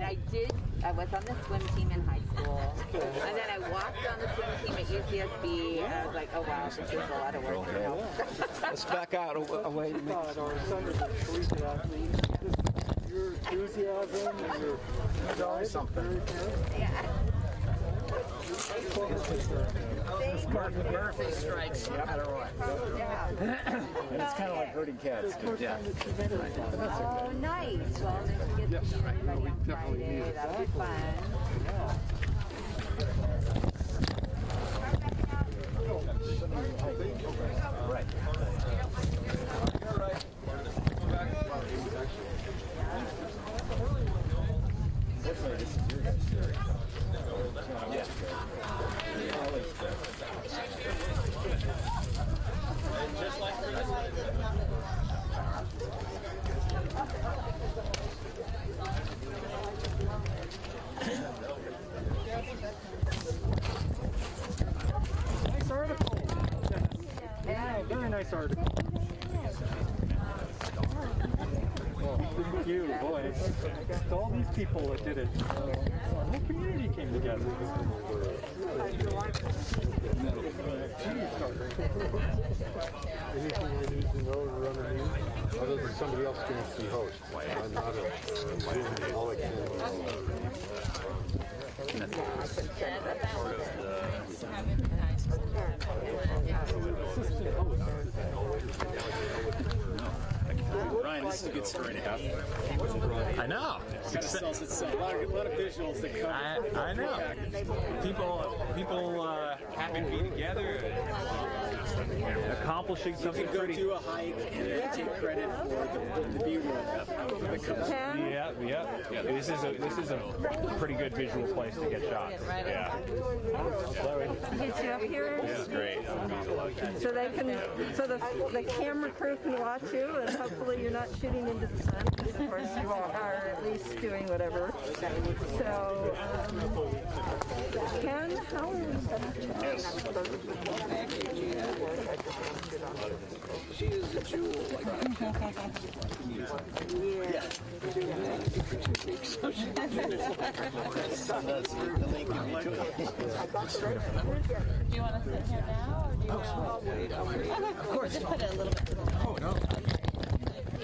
I was on the swim team in high school, and then I walked on the swim team at UCSB, and I was like, oh wow, this is a lot of work. Let's back out away. Our son is a collegiate athlete. Your enthusiasm and your drive something. Yeah. Murphy strikes no matter what. And it's kind of like herding cats. Yeah. Oh, nice. Well, then we get to see everybody on Friday. That'll be fun. Right. Definitely, this is your guys' series. Yeah. Just like Nice article. Yeah, very nice article. Well, thank you, boy. It's all these people that did it. The whole community came together. Anything you need to know to run a news? Other than somebody else going to be host. I'm not a all I can. Ryan, this is a good story to have. I know. It sells itself. A lot of visuals that come. I know. People happy to be together, accomplishing something You could go pretty. do a hike and then take credit for the B-roll that comes. Yeah. This is a pretty good visual place to get shots. Yeah. Get you up here, This is great. so the camera crew can watch you, and hopefully you're not shooting into the sun, because of course you all are at least doing whatever. So, Ken, how are we set up? She is a jewel. The link in between. Do you want to sit here now, or do you want to wait? Of course. Just put it a little bit. Oh no.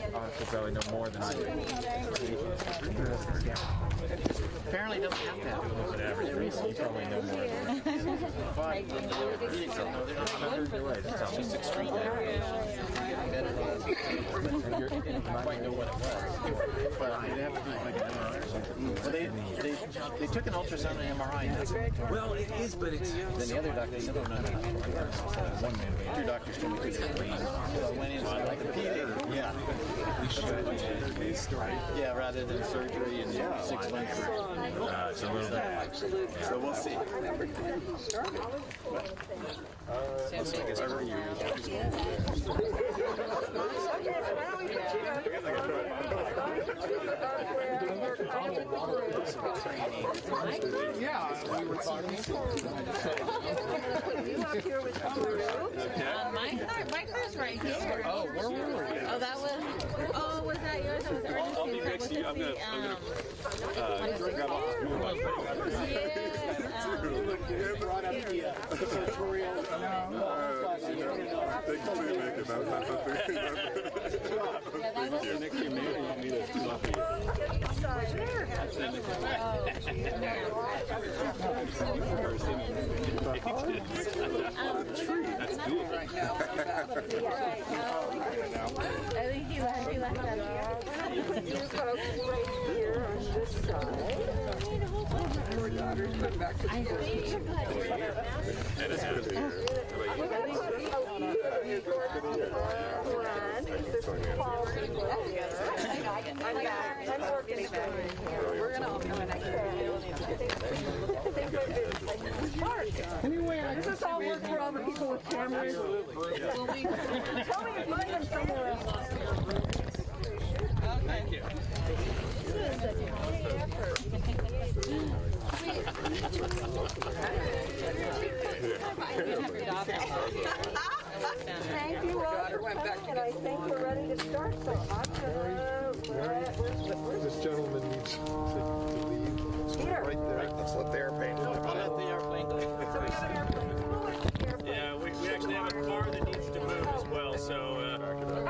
You probably know more than I do. Apparently doesn't have to have an average race. You probably know more. She's extreme average. Quite know what it was. But you'd have to do like an MRI or something. Well, they took an ultrasound and MRI. Well, it is, but it's. Then the other doctor said, "Oh no, no, one man. Two doctors told me to clean." So I went in like a PD. Yeah. We should. Yeah, rather than surgery and 6 months. It's a little bit. So we'll see. My car's right here. Oh, where were we? Oh, that was. Oh, was that yours? That was Ernest's. I'll be next to you. I'm gonna grab off. Brought up the tutorial. Thank you for making that Next to you, maybe you want me to do off you. That's cool. I think he left that here. You folks right here on this side. Your daughter's going back to school. I'm working here. We're going to all come in next Anyway, does this all work for all the people with cameras? Tell me if you can somewhere else. Thank you. Thank you all for coming, and I think we're ready to start. So I'm gonna. This gentleman needs to leave. right there. Let's let the airplane fly by. Let the airplane go. So we got an airplane. We'll let the airplane. Yeah, we actually have a car that needs to move as well, so...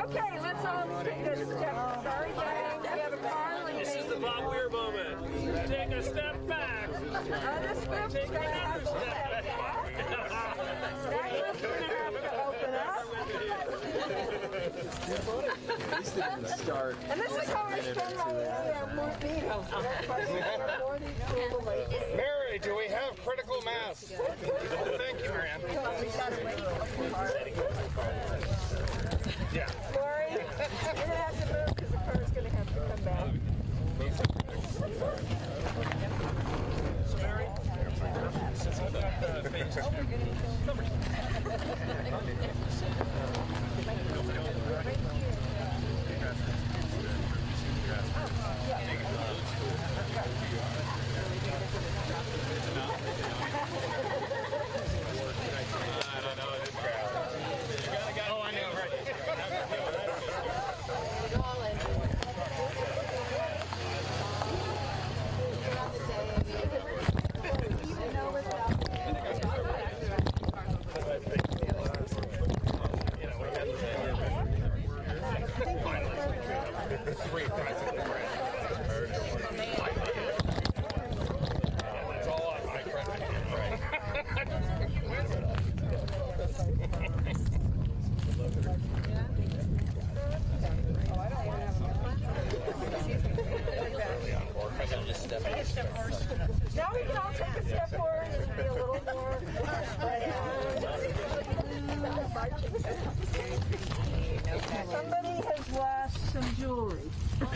Okay, let's all take a step. Sorry, guys. We have a car. This is the Bob Weir moment. Take a step back. This lift's going to have to step back. That lift's going to have to open up. Start. And this is how I spend my meetings. Mary, do we have critical mass? Thank you, Marianne. Yeah. Lori, you're going to have to move because the car's going to have to come back. So, Mary, since you got phase 2, Now we can all take a step forward and be a little more. Somebody has lost some jewelry. Oh,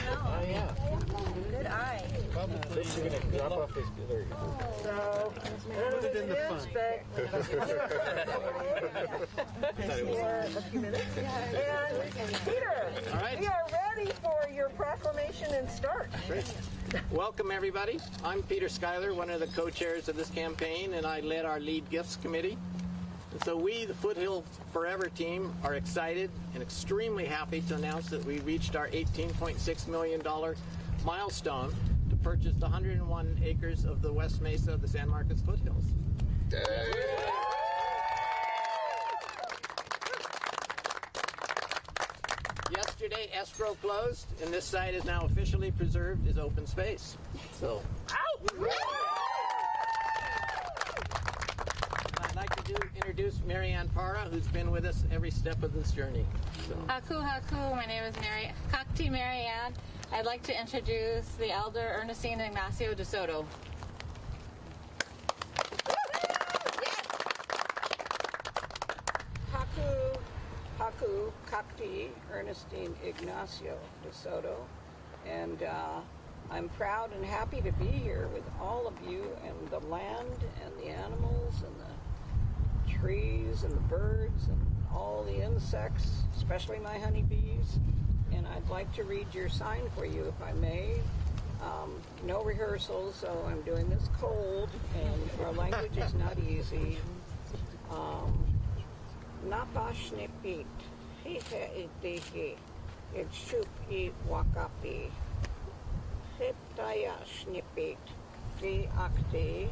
yeah. Good eye. This is going to drop off his... There you go. So, put it in the fun. A few minutes. And Peter, All right. we are ready for your proclamation and start. Welcome, everybody. I'm Peter Schuyler, one of the co-chairs of this campaign, and I led our lead gifts committee. And so we, the Foothill Forever team, are excited and extremely happy to announce that we reached our $18.6 million milestone to purchase the 101 acres of the West Mesa of the San Marcos Foothills. Yesterday, escrow closed, and this site is now officially preserved as open space. So, I'd like to introduce Marianne Parra, who's been with us every step of this journey. So. Haku Haku, my name is Kakti Marianne. I'd like to introduce the elder Ernestine Ignacio de Soto. Haku Kakti Ernestine Ignacio de Soto, and I'm proud and happy to be here with all of you, and the land and the animals and the trees and the birds and all the insects, especially my honeybees. And I'd like to read your sign for you, if I may. No rehearsals, so I'm doing this cold, and our language is not easy. Napashnipit, hihe itihi, it shoop I wakapi, hiptaya snipit, di akti,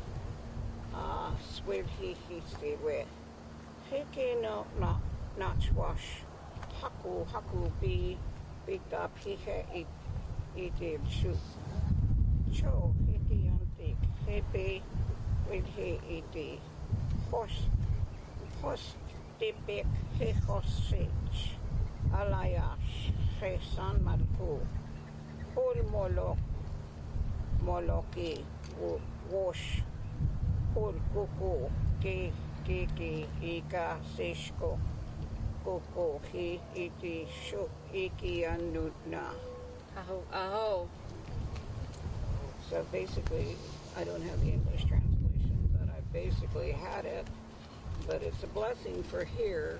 swilhihi siwe, hiki no nachwash, haku bi, bigta pihe iti shoop, cho hiki antik, hipi, wilhi iti, hos, Tipik Hechosich, Alayash, He San Marcos, Hul Moloki, Wosh, Hul Kuku, Ki, Ika, Sishko, Kuku, Hi, Iti, Shuk, Iki, Anutna. Aho. So basically, I don't have the English translation, but I basically had it. But it's a blessing for here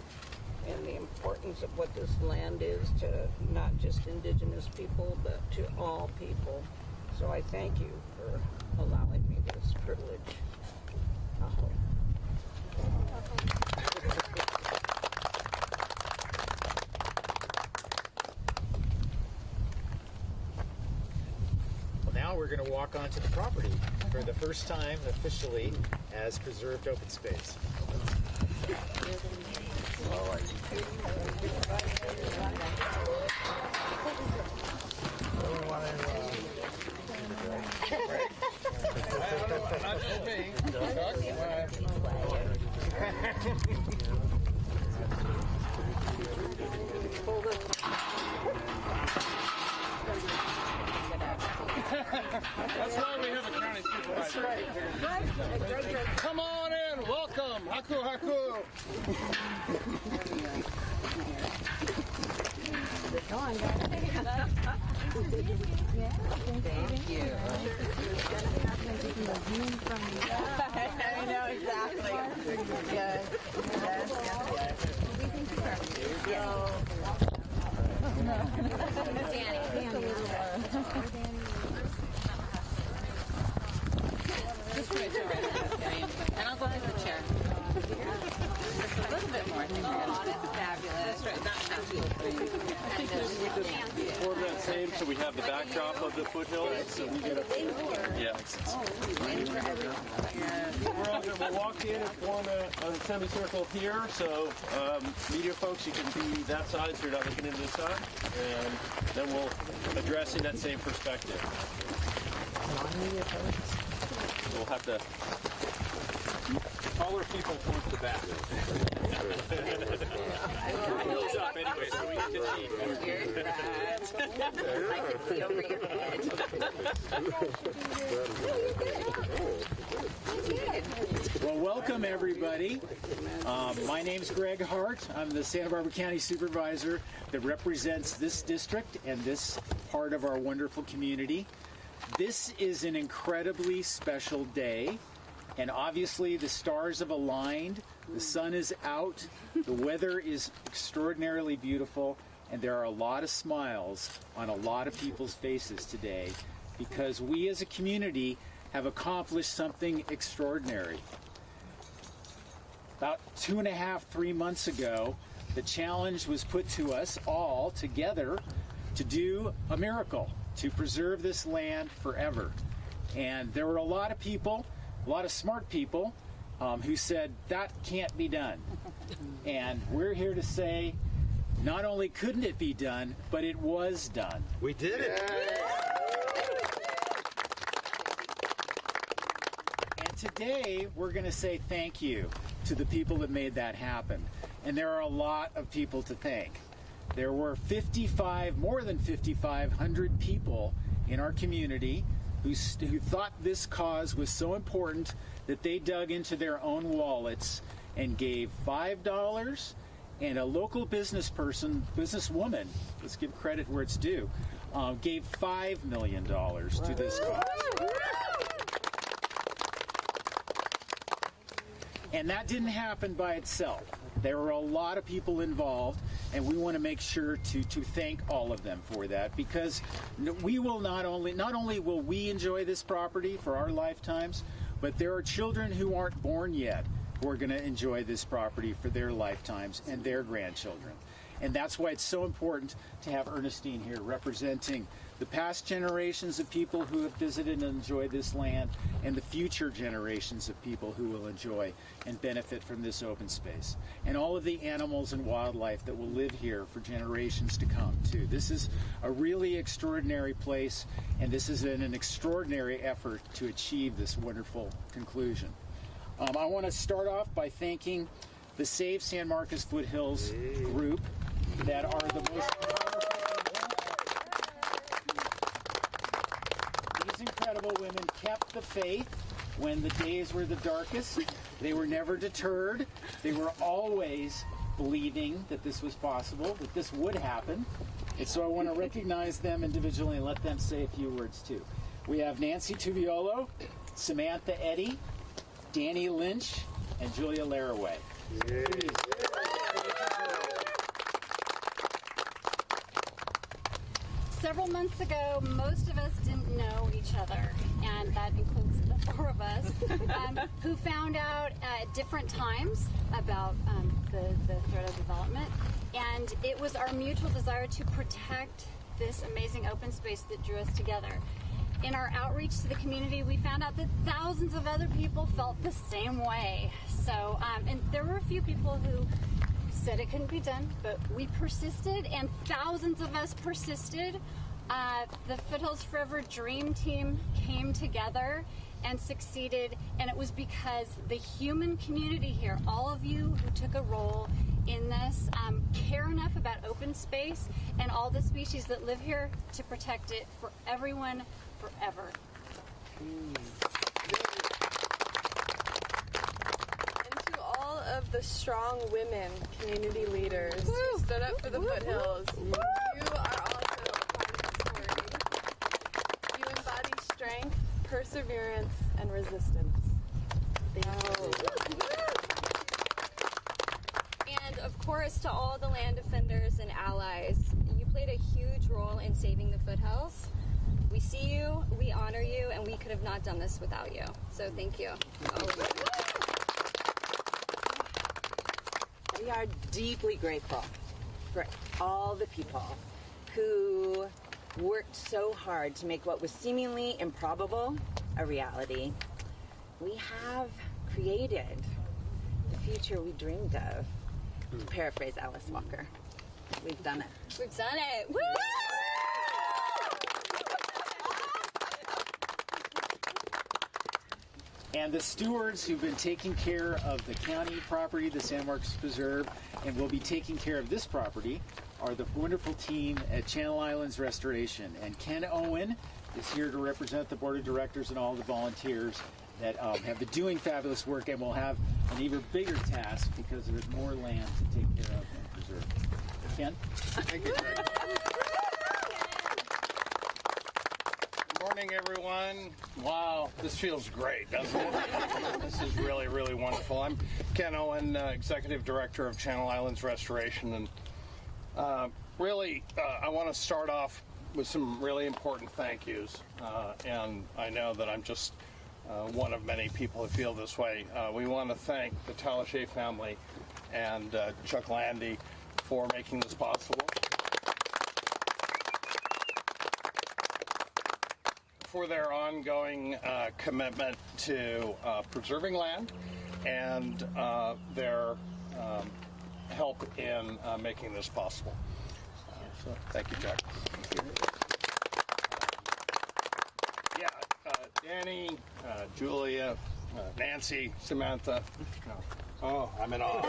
and the importance of what this land is to not just indigenous people, but to all people. So I thank you for allowing me this privilege. Well, now now we're going to walk onto the property for the first time officially as preserved open space. That's why we have a county supervisor. That's right. Come on in. Welcome. Haku haku. Go on, guys. Thank you. I know, exactly. Yes. And I'll go to the chair. Just a little bit more. Oh, that's fabulous. That's right. Format same, so we have the backdrop of the foothills. So we get a we'll walk in and form a semicircle here. So media folks, you can be that side, so you're not looking into this side, and then we'll address in that same perspective. Non-media folks. We'll have to taller people towards the back. Wheels up anyway, so we get to see. I can see over your head. Well, welcome everybody. My name's Greg Hart. I'm the Santa Barbara County Supervisor that represents this district and this part of our wonderful community. This is an incredibly special day, and obviously the stars have aligned, the sun is out, the weather is extraordinarily beautiful, and there are a lot of smiles on a lot of people's faces today because we as a community have accomplished something extraordinary. About 2.5, 3 months ago, the challenge was put to us all together to do a miracle, to preserve this land forever. And there were a lot of people, a lot of smart people, who said that can't be done. And we're here to say, not only couldn't it be done, but it was done. We did it. And today, we're going to say thank you to the people that made that happen. And there are a lot of people to thank. There were more than 5,500 people in our community who thought this cause was so important that they dug into their own wallets and gave $5, and a local businesswoman, let's give credit where it's due, gave $5 million to this cause. And that didn't happen by itself. There were a lot of people involved, and we want to make sure to thank all of them for that, because we will not only will we enjoy this property for our lifetimes, but there are children who aren't born yet who are going to enjoy this property for their lifetimes and their grandchildren. And that's why it's so important to have Ernestine here representing the past generations of people who have visited and enjoyed this land and the future generations of people who will enjoy and benefit from this open space. And all of the animals and wildlife that will live here for generations to come, too. This is a really extraordinary place, and this is an extraordinary effort to achieve this wonderful conclusion. I want to start off by thanking the Save San Marcos Foothills group that are the most These incredible women kept the faith when the days were the darkest. They were never deterred. They were always believing that this was possible, that this would happen. And so I want to recognize them individually and let them say a few words too. We have Nancy Tubiolo, Samantha Eddy, Danny Lynch, and Julia Laraway. Several months ago, most of us didn't know each other, and that includes the four of us, who found out at different times about the threat of development. And it was our mutual desire to protect this amazing open space that drew us together. in our outreach to the community, we found out that thousands of other people felt the same way. So, and there were a few people who said it couldn't be done, but we persisted, and thousands of us persisted. The Foothills Forever Dream Team came together and succeeded, and it was because the human community here, all of you who took a role in this, care enough about open space and all the species that live here to protect it for everyone forever. And to all of the strong women community leaders who stood up for the Foothills, you are also a part of the story. You embody strength, perseverance, and resistance. Thank you. And of course, to all the land defenders and allies, you played a huge role in saving the Foothills. We see you, we honor you, and we could have not done this without you. So thank you. We are deeply grateful for all the people who worked so hard to make what was seemingly improbable a reality. We have created the future we dreamed of. To paraphrase Alice Walker. We've done it. We've done it. Woo! And the stewards who've been taking care of the county property, the San Marcos Preserve, and will be taking care of this property are the wonderful team at Channel Islands Restoration. And Ken Owen is here to represent the board of directors and all the volunteers that have been doing fabulous work, and will have an even bigger task because there's more land to take care of and preserve. Ken? Thank you, Greg. Good morning, everyone. Wow, this feels great, doesn't it? This is really, really wonderful. I'm Ken Owen, Executive Director of Channel Islands Restoration, and I want to start off with some really important thank yous, and I know that I'm just one of many people who feel this way. We want to thank the Talashe family and Chuck Landy for making this possible, for their ongoing commitment to preserving land, and their help in making this possible. So thank you, Chuck. Danny, Julia, Nancy, Samantha. Oh, I'm in awe.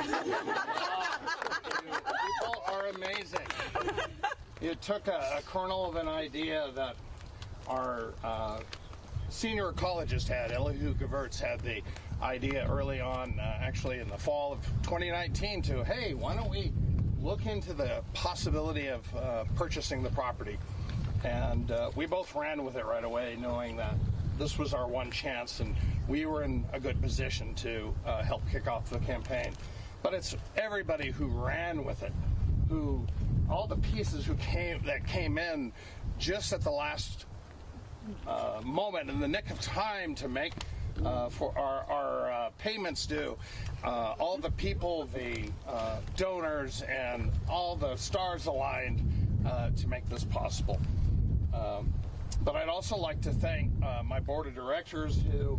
People are amazing. You took a kernel of an idea that our senior ecologist had, Elihu Gevertz, had the idea early on, actually in the fall of 2019, to, hey, why don't we look into the possibility of purchasing the property? And we both ran with it right away, knowing that this was our one chance, and we were in a good position to help kick off the campaign. But it's everybody who ran with it, who all the pieces that came in just at the last moment, in the nick of time to make for our payments due. All the people, the donors, and all the stars aligned to make this possible. But I'd also like to thank my board of directors, who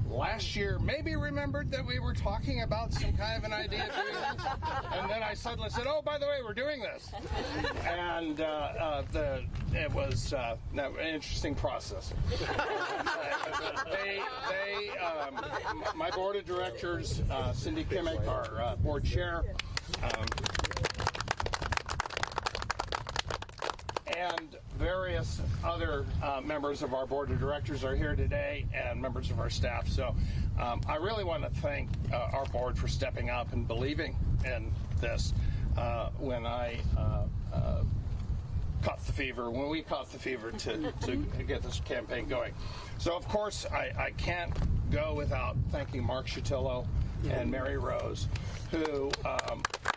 last year maybe remembered that we were talking about some kind of an idea of doing this, and then I suddenly said, oh, by the way, we're doing this. And it was an interesting process. My board of directors, Cindy Kimmick, our board chair, and various other members of our board of directors are here today, and members of our staff. So I really want to thank our board for stepping up and believing in this when I caught the fever, when we caught the fever to get this campaign going. So, of course, I can't go without thanking Mark Chatillo and Mary Rose, who,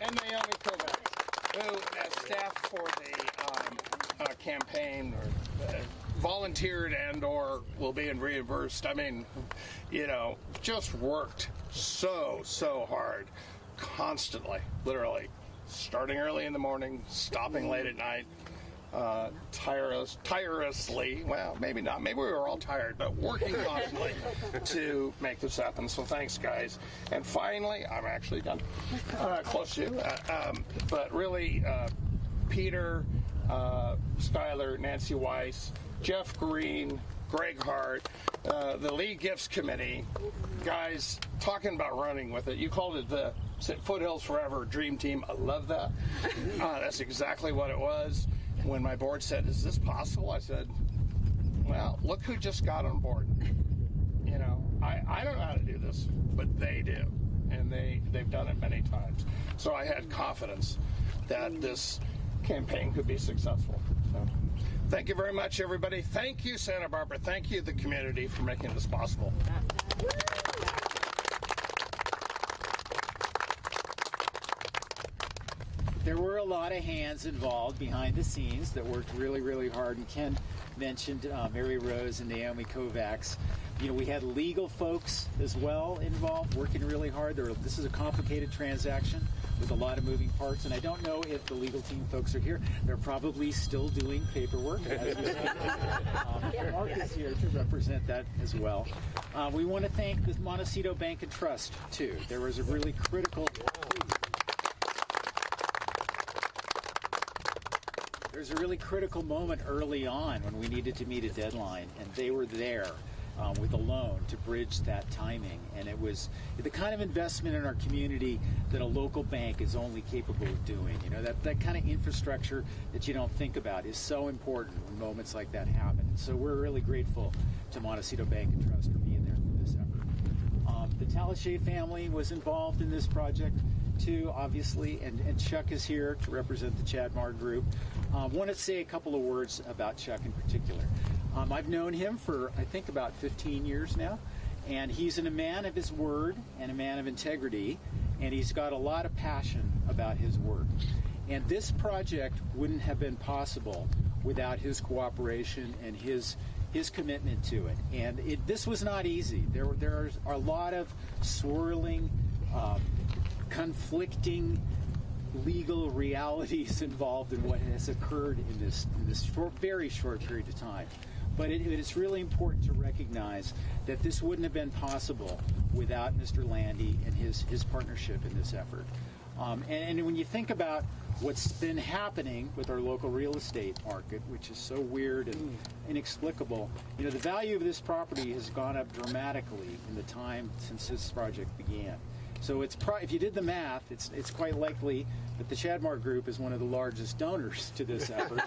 and Naomi Kovacs, who, as staff for the campaign, or volunteered and or will be reimbursed. I mean, just worked so hard, constantly, literally, starting early in the morning, stopping late at night, tirelessly, well, maybe not, maybe we were all tired, but working constantly to make this happen. So thanks, guys. And finally, I'm actually done, close to, but really, Peter, Schuyler, Nancy Weiss, Jeff Green, Greg Hart, the Lead Gifts Committee, guys, talking about running with it. You called it the Foothills Forever Dream Team. I love that. That's exactly what it was. When my board said, is this possible? I said, well, look who just got on board. You know, I don't know how to do this, but they do. And they've done it many times. So I had confidence that this campaign could be successful. So thank you very much, everybody. Thank you, Santa Barbara. Thank you, the community, for making this possible. There were a lot of hands involved behind the scenes that worked really, really hard. And Ken mentioned Mary Rose and Naomi Kovacs. You know, we had legal folks as well involved, working really hard. This is a complicated transaction with a lot of moving parts, and I don't know if the legal team folks are here. They're probably still doing paperwork. Mark is here to represent that as well. We want to thank the Montecito Bank and Trust, too. There was a really critical... There's a really critical moment early on when we needed to meet a deadline, and they were there with a loan to bridge that timing. And it was the kind of investment in our community that a local bank is only capable of doing. You know, that kind of infrastructure that you don't think about is so important when moments like that happen. And so we're really grateful to Montecito Bank and Trust for being there for this effort. The Talashe family was involved in this project too, obviously, and Chuck is here to represent the Chadmar group. Want to say a couple of words about Chuck in particular. I've known him for, I think, about 15 years now, and he's a man of his word and a man of integrity, and he's got a lot of passion about his work. And this project wouldn't have been possible without his cooperation and his commitment to it. And this was not easy. There are a lot of swirling, conflicting legal realities involved in what has occurred in this very short period of time. But it is really important to recognize that this wouldn't have been possible without Mr. Landy and his partnership in this effort. And when you think about what's been happening with our local real estate market, which is so weird and inexplicable, you know, the value of this property has gone up dramatically in the time since this project began. So if you did the math, it's quite likely that the Chadmar Group is one of the largest donors to this effort,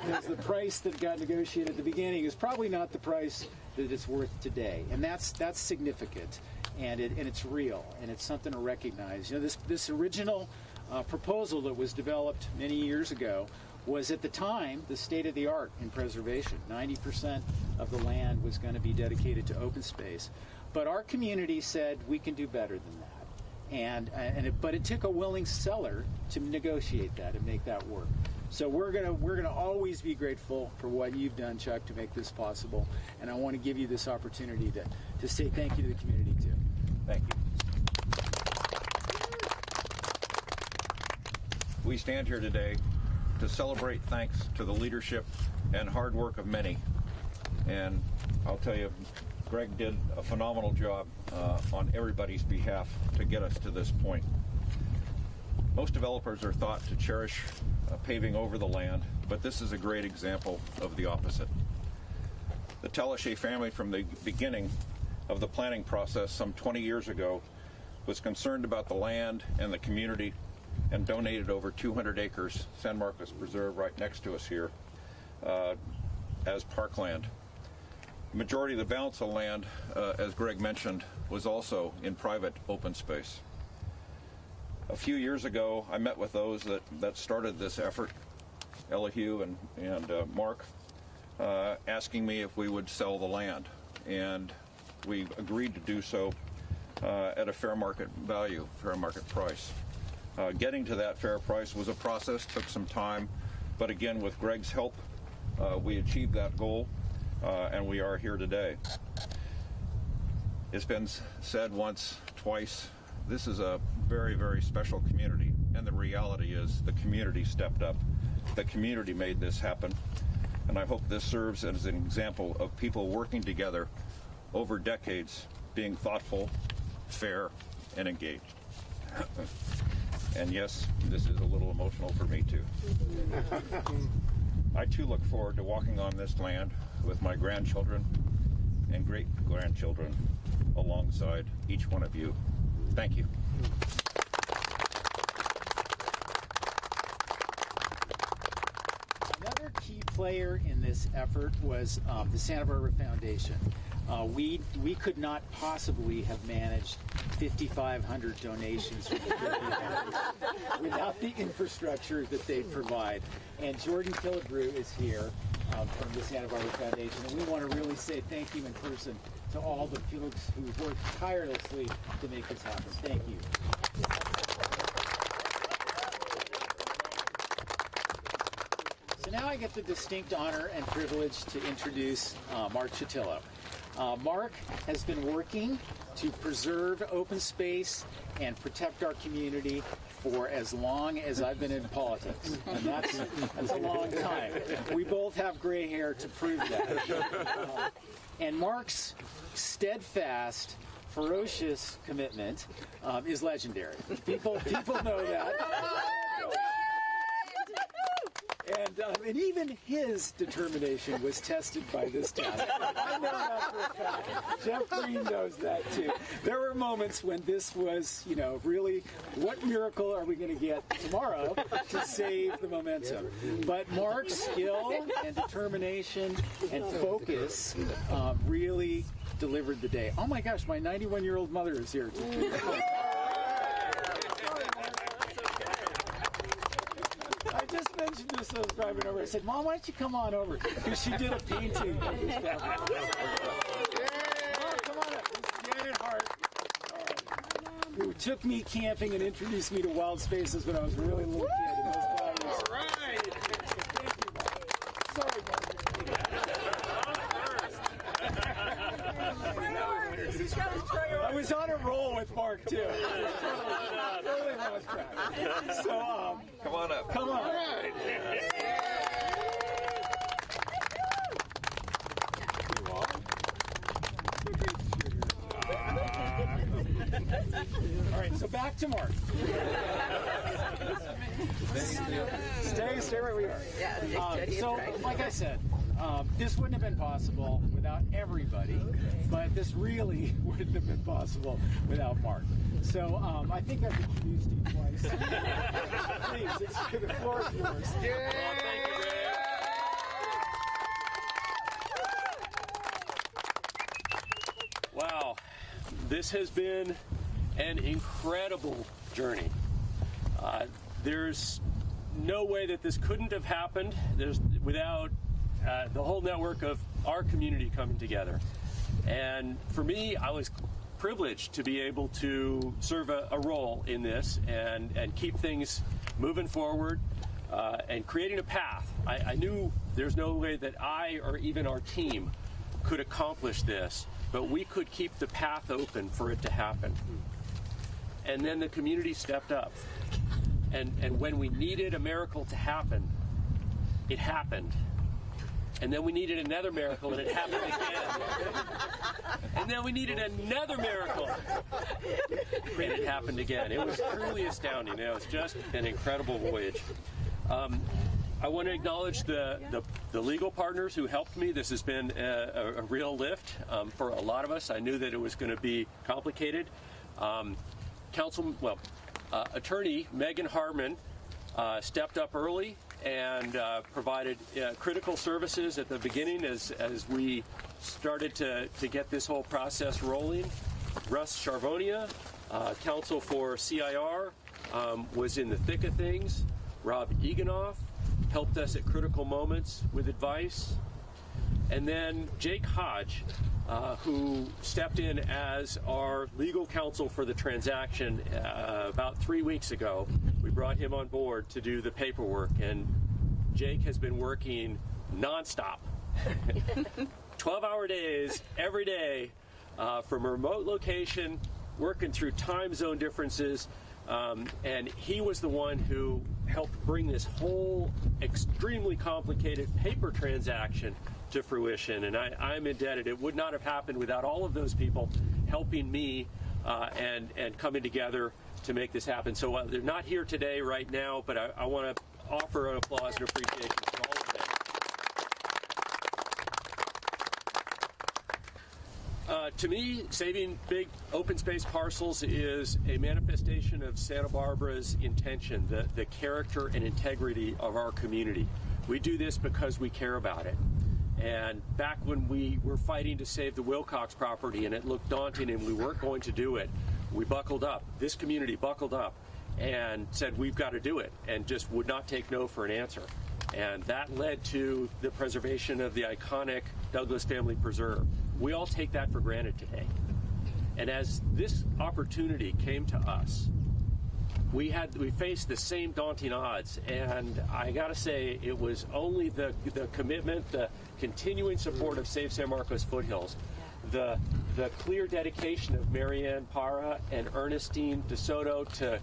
because the price that got negotiated at the beginning is probably not the price that it's worth today, and that's significant, and it's real, and it's something to recognize. You know, this original proposal that was developed many years ago was at the time the state of the art in preservation. 90% of the land was going to be dedicated to open space, but our community said we can do better than that. But it took a willing seller to negotiate that and make that work. So we're gonna always be grateful for what you've done, Chuck, to make this possible. And I want to give you this opportunity to say thank you to the community too. Thank you. We stand here today to celebrate thanks to the leadership and hard work of many. And I'll tell you, Greg did a phenomenal job on everybody's behalf to get us to this point. Most developers are thought to cherish paving over the land, but this is a great example of the opposite. The Talashe family, from the beginning of the planning process some 20 years ago, was concerned about the land and the community and donated over 200 acres, San Marcos Preserve right next to us here, as parkland. The majority of the balance of land, as Greg mentioned, was also in private open space. A few years ago, I met with those that started this effort, Elihu and Mark, asking me if we would sell the land. And we agreed to do so at a fair market value, fair market price. Getting to that fair price was a process, took some time, but again, with Greg's help, we achieved that goal. And we are here today. It's been said once, twice, this is a very, very special community, and the reality is the community stepped up the community made this happen. And I hope this serves as an example of people working together over decades, being thoughtful, fair, and engaged. And yes, this is a little emotional for me too. I too look forward to walking on this land with my grandchildren and great-grandchildren alongside each one of you. Thank you. Another key player in this effort was the Santa Barbara Foundation. We could not possibly have managed 5,500 donations from the community without the infrastructure that they provide. And Jordan Killebrew is here from the Santa Barbara Foundation, and we want to really say thank you in person to all the folks who worked tirelessly to make this happen. Thank you. So now I get the distinct honor and privilege to introduce Mark Chatillo. Mark has been working to preserve open space and protect our community for as long as I've been in politics. And that's a long time. We both have gray hair to prove that. And Mark's steadfast, ferocious commitment is legendary. People know that. And even his determination was tested by this task. I know that for a fact. Jeff Green knows that too. There were moments when this was, really, what miracle are we going to get tomorrow to save the momentum? But Mark's skill and determination and focus really delivered the day. Oh my gosh, my 91-year-old mother is here too. I just mentioned this as I was driving over. I said, Mom, why don't you come on over? Because she did a painting of this family. Mom, come on up. This is Janet Hart, who took me camping and introduced me to wild spaces when I was a really little kid. And those values. All right. Thank you, Mom. Sorry, Mom. I was on a roll with Mark, too. Totally lost track. So, come on up. Come on. All right. All right, so back to Mark. Stay where we are. So, like I said, this wouldn't have been possible without everybody, but this really wouldn't have been possible without Mark. So I think I've introduced you twice. Please, the floor is yours. Wow, this has been an incredible journey. There's no way that this couldn't have happened without the whole network of our community coming together. And for me, I was privileged to be able to serve a role in this and keep things moving forward and creating a path. I knew there's no way that I or even our team could accomplish this, but we could keep the path open for it to happen. And then the community stepped up. And when we needed a miracle to happen, it happened. And then we needed another miracle, and it happened again. And then we needed another miracle, and it happened again. It was truly astounding. It was just an incredible voyage. I want to acknowledge the legal partners who helped me. This has been a real lift for a lot of us. I knew that it was going to be complicated. Attorney Megan Harmon stepped up early and provided critical services at the beginning as we started to get this whole process rolling. Russ Charvonia, counsel for CIR, was in the thick of things. Rob Eganoff helped us at critical moments with advice. And then Jake Hodge, who stepped in as our legal counsel for the transaction about 3 weeks ago. We brought him on board to do the paperwork, and Jake has been working nonstop. 12-hour days, every day, from a remote location, working through time zone differences, And he was the one who helped bring this whole extremely complicated paper transaction to fruition. And I'm indebted. It would not have happened without all of those people helping me and coming together to make this happen. So they're not here today right now, but I want to offer an applause and appreciation for all of them. To me, saving big open space parcels is a manifestation of Santa Barbara's intention, the character and integrity of our community. We do this because we care about it. And back when we were fighting to save the Wilcox property and it looked daunting and we weren't going to do it, we buckled up. This community buckled up and said, we've got to do it, and just would not take no for an answer. And that led to the preservation of the iconic Douglas Family Preserve. We all take that for granted today. And as this opportunity came to us, we faced the same daunting odds, and I gotta say, it was only the commitment, the continuing support of Save San Marcos Foothills, the clear dedication of Marianne Parra and Ernestine DeSoto to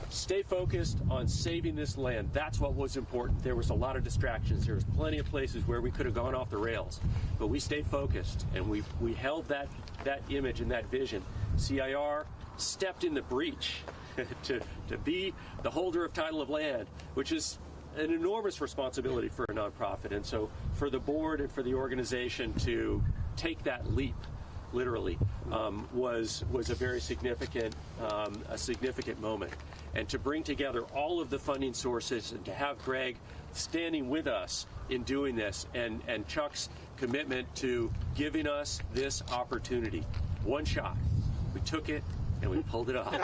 stay focused on saving this land. That's what was important. There was a lot of distractions. There was plenty of places where we could have gone off the rails, but we stayed focused, and we held that image and that vision. CIR stepped in the breach to be the holder of title of land, which is an enormous responsibility for a nonprofit. And so for the board and for the organization to take that leap, literally, was a very significant moment. And to bring together all of the funding sources and to have Greg standing with us in doing this, and Chuck's commitment to giving us this opportunity. One shot. We took it and we pulled it off.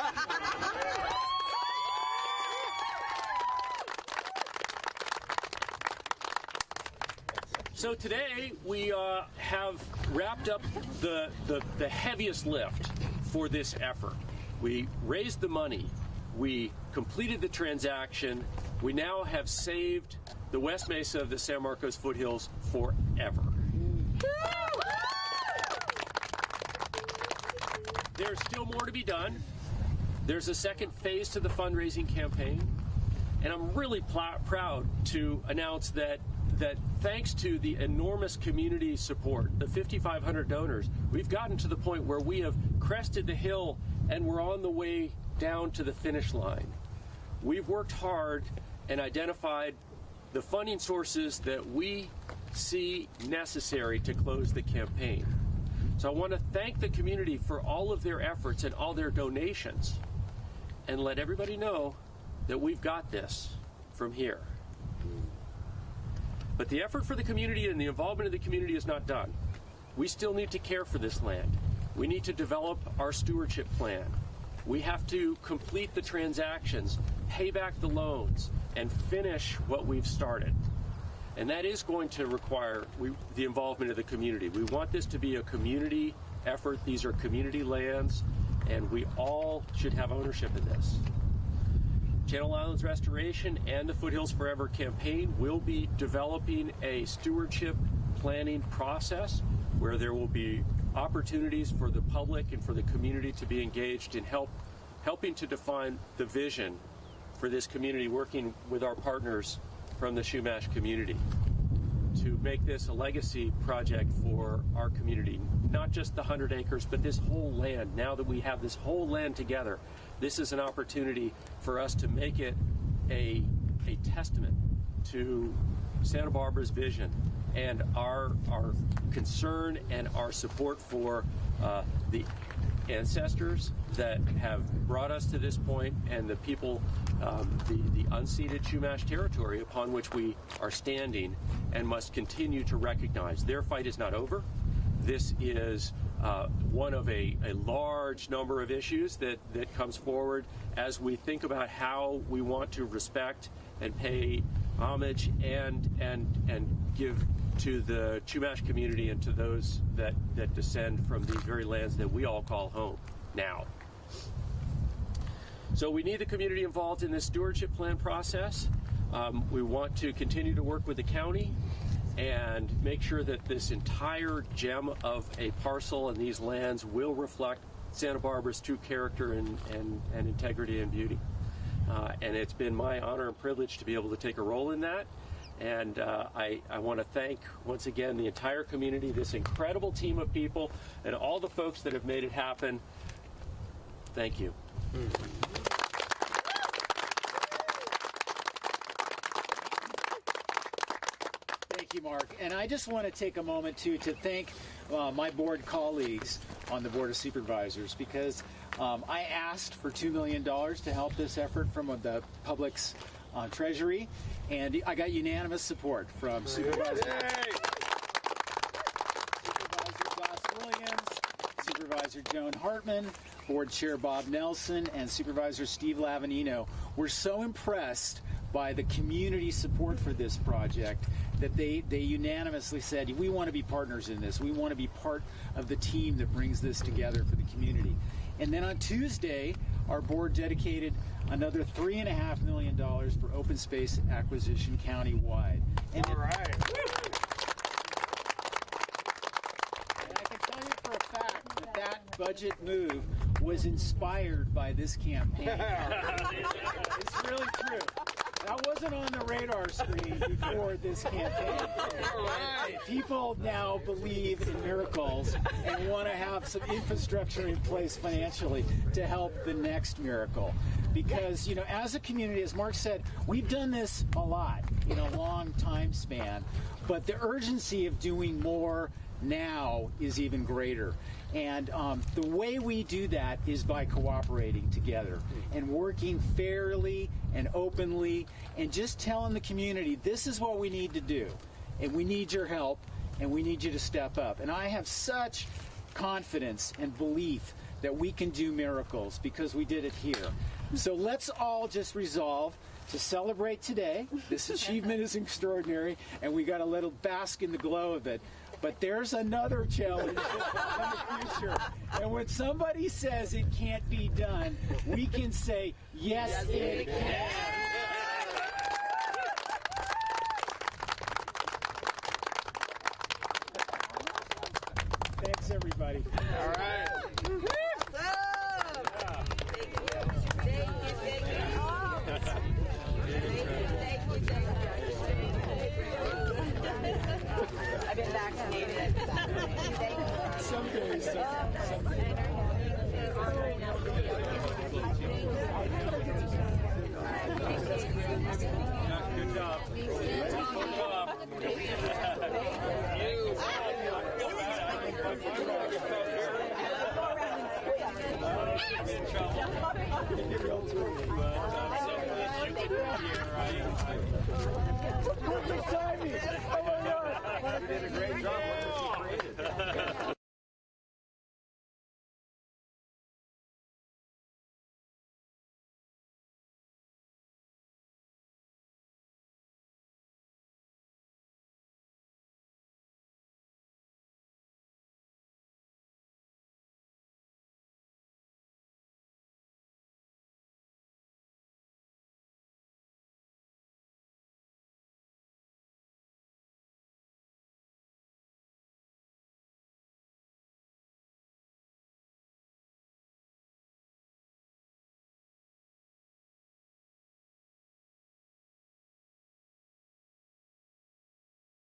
So today we have wrapped up the heaviest lift for this effort. We raised the money. We completed the transaction. We now have saved the West Mesa of the San Marcos Foothills forever. There's still more to be done. There's a second phase to the fundraising campaign, and I'm really proud to announce that thanks to the enormous community support, the 5,500 donors, we've gotten to the point where we have crested the hill and we're on the way down to the finish line. We've worked hard and identified the funding sources that we see necessary to close the campaign. So I want to thank the community for all of their efforts and all their donations, and let everybody know that we've got this from here. But the effort for the community and the involvement of the community is not done. We still need to care for this land. We need to develop our stewardship plan. We have to complete the transactions, pay back the loans, and finish what we've started. And that is going to require the involvement of the community. We want this to be a community effort. These are community lands, and we all should have ownership in this. Channel Islands Restoration and the Foothills Forever campaign will be developing a stewardship planning process where there will be opportunities for the public and for the community to be engaged in helping to define the vision for this community, working with our partners from the Chumash community to make this a legacy project for our community. Not just the 100 acres, but this whole land. Now that we have this whole land together, this is an opportunity for us to make it a testament to Santa Barbara's vision and our concern and our support for the ancestors that have brought us to this point, and the people, the unceded Chumash territory upon which we are standing and must continue to recognize. Their fight is not over. This is one of a large number of issues that comes forward as we think about how we want to respect and pay homage and give to the Chumash community and to those that descend from these very lands that we all call home now. So we need the community involved in this stewardship plan process. We want to continue to work with the county and make sure that this entire gem of a parcel and these lands will reflect Santa Barbara's true character and integrity and beauty. And it's been my honor and privilege to be able to take a role in that. And I want to thank, once again, the entire community, this incredible team of people, and all the folks that have made it happen. Thank you. Thank you, Mark. And I just want to take a moment, too, to thank my board colleagues on the Board of Supervisors, because I asked for $2 million to help this effort from the public's treasury, and I got unanimous support from Supervisor Goss Williams, Supervisor Joan Hartman, Board Chair Bob Nelson, and Supervisor Steve Lavanino. We're so impressed by the community support for this project that they unanimously said, we want to be partners in this. We want to be part of the team that brings this together for the community. And then on Tuesday, our board dedicated another $3.5 million for open space acquisition countywide. And all right. And I can tell you for a fact that that budget move was inspired by this campaign. It's really true. That wasn't on the radar screen before this campaign. Right. People now believe in miracles and want to have some infrastructure in place financially to help the next miracle. Because, you know, as a community, as Mark said, we've done this a lot in a long time span, but the urgency of doing more now is even greater. And the way we do that is by cooperating together and working fairly and openly and just telling the community, this is what we need to do. And we need your help, and we need you to step up. And I have such confidence and belief that we can do miracles because we did it here. So let's all just resolve to celebrate today. This achievement is extraordinary, and we got to let it bask in the glow of it. But there's another challenge in the future. And when somebody says it can't be done, we can say, yes, it can. Thanks, everybody. All right. I've been vaccinated. Some days. Good job. Perfect timing. Oh my God. You did a great job.